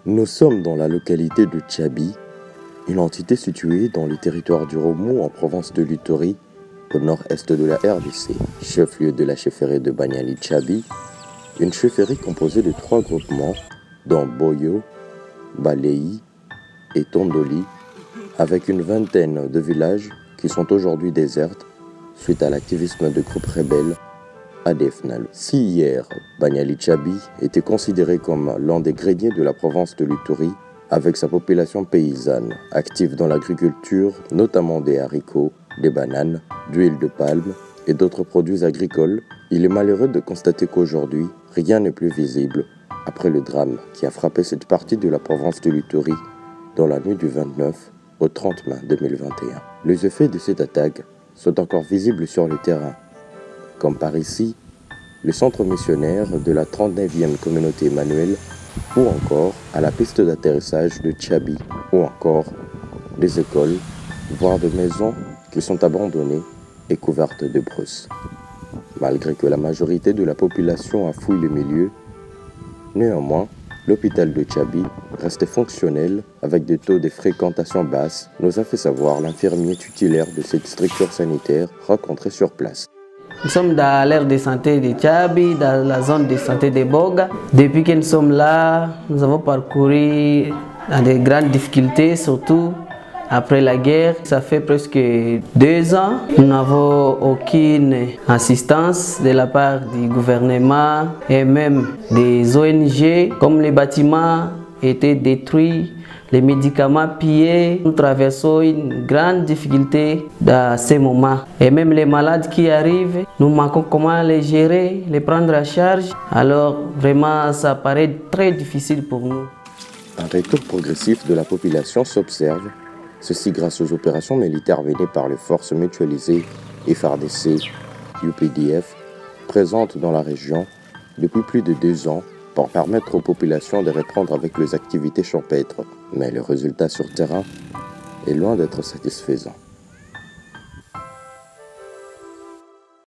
Nous sommes dans la localité de Tchabi, une entité située dans le territoire du Romou en province de l'Uturi, au nord-est de la RDC, chef-lieu de la chefferie de Banyali Tchabi, une chefferie composée de 3 groupements, dont Boyo, Baléi et Tondoli, avec une vingtaine de villages qui sont aujourd'hui déserts suite à l'activisme de groupes rebelles ADF-NALU. Si hier, Banyali Tchabi était considéré comme l'un des greniers de la province de l'Uturi, avec sa population paysanne, active dans l'agriculture, notamment des haricots, des bananes, d'huile de palme et d'autres produits agricoles, il est malheureux de constater qu'aujourd'hui, rien n'est plus visible après le drame qui a frappé cette partie de la province de l'Uturi dans la nuit du 29 au 30 mai 2021. Les effets de cette attaque sont encore visibles sur le terrain, comme par ici, le centre missionnaire de la 39e communauté Emmanuel, ou encore à la piste d'atterrissage de Tchabi, ou encore des écoles, voire des maisons qui sont abandonnées et couvertes de brousses. Malgré que la majorité de la population a fouillé le milieu, néanmoins, l'hôpital de Tchabi reste fonctionnel avec des taux de fréquentation basses, nous a fait savoir l'infirmier tutélaire de cette structure sanitaire rencontrée sur place. Nous sommes dans l'aire de santé de Tchabi, dans la zone de santé de Boga. Depuis que nous sommes là, nous avons parcouru dans de grandes difficultés, surtout après la guerre. Ça fait presque 2 ans. Nous n'avons aucune assistance de la part du gouvernement et même des ONG, comme les bâtiments étaient détruits, les médicaments pillés. Nous traversons une grande difficulté dans ces moments. Et même les malades qui arrivent, nous manquons comment les gérer, les prendre en charge. Alors vraiment, ça paraît très difficile pour nous. Un retour progressif de la population s'observe, ceci grâce aux opérations militaires menées par les forces mutualisées FARDC, UPDF, présentes dans la région depuis plus de 2 ans, pour permettre aux populations de reprendre avec les activités champêtres. Mais le résultat sur terrain est loin d'être satisfaisant.